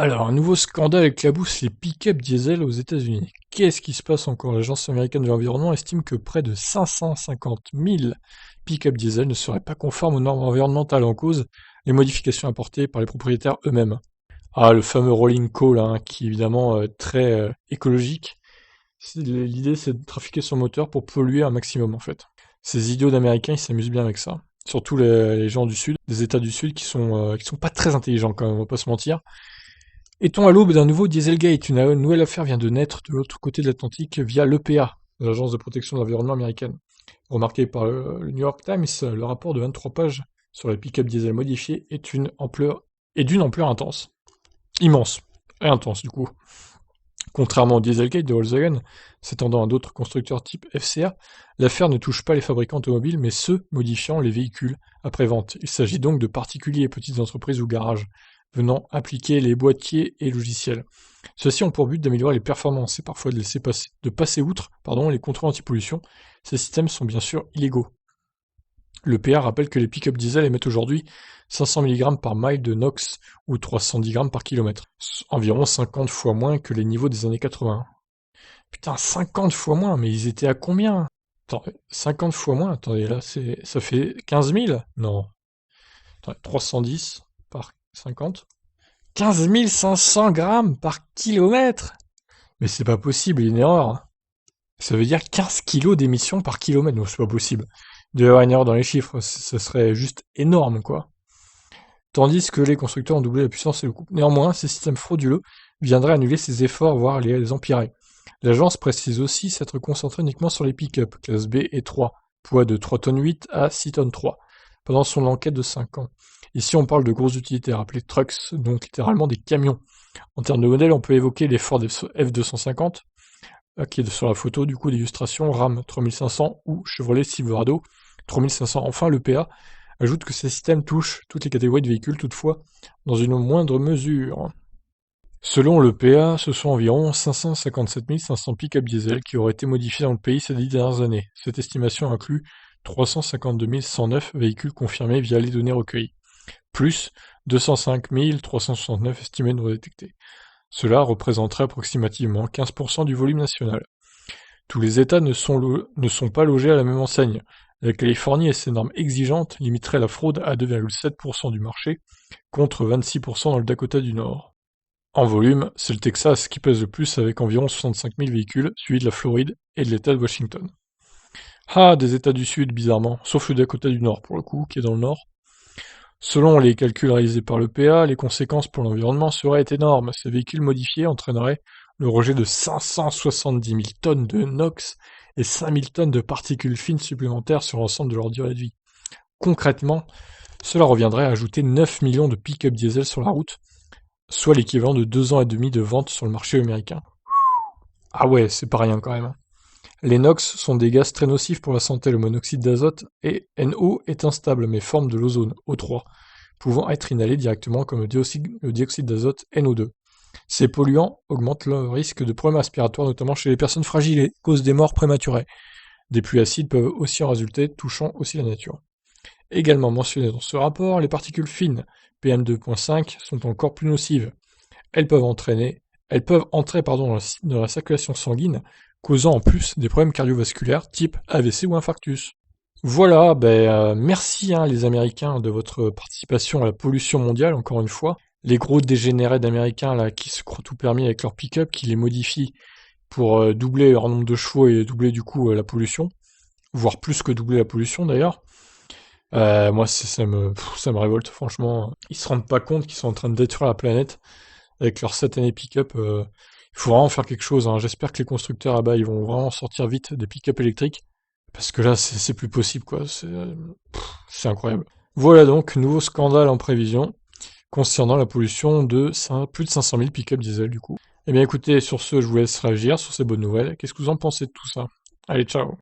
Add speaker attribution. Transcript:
Speaker 1: Alors, un nouveau scandale éclabousse les pick-up diesel aux États-Unis. Qu'est-ce qui se passe encore? L'Agence américaine de l'environnement estime que près de 550 000 pick-up diesel ne seraient pas conformes aux normes environnementales en cause, les modifications apportées par les propriétaires eux-mêmes. Ah, le fameux rolling call, hein, qui est évidemment très écologique. L'idée, c'est de trafiquer son moteur pour polluer un maximum, en fait. Ces idiots d'Américains, ils s'amusent bien avec ça. Surtout les gens du Sud, des États du Sud, qui sont pas très intelligents quand même, on va pas se mentir. Est-on à l'aube d'un nouveau Dieselgate? Une nouvelle affaire vient de naître de l'autre côté de l'Atlantique via l'EPA, l'Agence de protection de l'environnement américaine. Remarqué par le New York Times, le rapport de 23 pages sur les pick-up diesel modifiés est d'une ampleur intense. Immense. Et intense, du coup. Contrairement au Dieselgate de Volkswagen, s'étendant à d'autres constructeurs type FCA, l'affaire ne touche pas les fabricants automobiles, mais ceux modifiant les véhicules après-vente. Il s'agit donc de particuliers, petites entreprises ou garages, venant appliquer les boîtiers et logiciels. Ceux-ci ont pour but d'améliorer les performances et parfois de passer outre les contrôles anti-pollution. Ces systèmes sont bien sûr illégaux. Le PA rappelle que les pick-up diesel émettent aujourd'hui 500 mg par mile de NOx ou 310 grammes par kilomètre, environ 50 fois moins que les niveaux des années 80. Putain, 50 fois moins, mais ils étaient à combien? Attends, 50 fois moins, attendez, là, ça fait 15 000? Non. Attendez, 310 par 50. 15 500 grammes par kilomètre! Mais c'est pas possible, il y a une erreur. Ça veut dire 15 kilos d'émissions par kilomètre. Non, c'est pas possible. Il doit y avoir une erreur dans les chiffres, ce serait juste énorme, quoi. Tandis que les constructeurs ont doublé la puissance et le coût. Néanmoins, ces systèmes frauduleux viendraient annuler ces efforts, voire les empirer. L'agence précise aussi s'être concentrée uniquement sur les pick-up, classe B et 3, poids de 3 tonnes 8 à 6 tonnes 3, pendant son enquête de 5 ans. Ici, on parle de grosses utilitaires, appelées trucks, donc littéralement des camions. En termes de modèle, on peut évoquer les Ford F250, qui est sur la photo du coup d'illustration, Ram 3500 ou Chevrolet Silverado 3500. Enfin, le PA ajoute que ces systèmes touchent toutes les catégories de véhicules, toutefois dans une moindre mesure. Selon le PA, ce sont environ 557 500 pick-up diesel qui auraient été modifiés dans le pays ces 10 dernières années. Cette estimation inclut 352 109 véhicules confirmés via les données recueillies, plus 205 369 estimés non détectés. Cela représenterait approximativement 15% du volume national. Tous les États ne sont pas logés à la même enseigne. La Californie et ses normes exigeantes limiteraient la fraude à 2,7% du marché, contre 26% dans le Dakota du Nord. En volume, c'est le Texas qui pèse le plus avec environ 65 000 véhicules, suivi de la Floride et de l'État de Washington. Ah, des États du Sud, bizarrement, sauf le Dakota du Nord pour le coup, qui est dans le Nord. Selon les calculs réalisés par le PA, les conséquences pour l'environnement seraient énormes. Ces véhicules modifiés entraîneraient le rejet de 570 000 tonnes de NOx et 5 000 tonnes de particules fines supplémentaires sur l'ensemble de leur durée de vie. Concrètement, cela reviendrait à ajouter 9 millions de pick-up diesel sur la route, soit l'équivalent de 2 ans et demi de vente sur le marché américain. Ah ouais, c'est pas rien quand même. Les NOx sont des gaz très nocifs pour la santé. Le monoxyde d'azote et NO est instable mais forme de l'ozone, O3, pouvant être inhalé directement comme le dioxyde d'azote NO2. Ces polluants augmentent le risque de problèmes respiratoires, notamment chez les personnes fragiles et causent des morts prématurées. Des pluies acides peuvent aussi en résulter, touchant aussi la nature. Également mentionné dans ce rapport, les particules fines, PM2.5, sont encore plus nocives. Elles peuvent entrer dans la circulation sanguine, causant en plus des problèmes cardiovasculaires type AVC ou infarctus. Voilà, merci les Américains de votre participation à la pollution mondiale, encore une fois. Les gros dégénérés d'Américains là qui se croient tout permis avec leur pick-up, qui les modifient pour doubler leur nombre de chevaux et doubler du coup la pollution, voire plus que doubler la pollution d'ailleurs. Moi, ça me révolte, franchement. Ils se rendent pas compte qu'ils sont en train de détruire la planète avec leur satané pick-up. Il faut vraiment faire quelque chose, hein. J'espère que les constructeurs là-bas, ils vont vraiment sortir vite des pick-up électriques. Parce que là, c'est plus possible, quoi. C'est incroyable. Voilà donc, nouveau scandale en prévision concernant la pollution de plus de 500 000 pick-up diesel, du coup. Eh bien, écoutez, sur ce, je vous laisse réagir sur ces bonnes nouvelles. Qu'est-ce que vous en pensez de tout ça? Allez, ciao!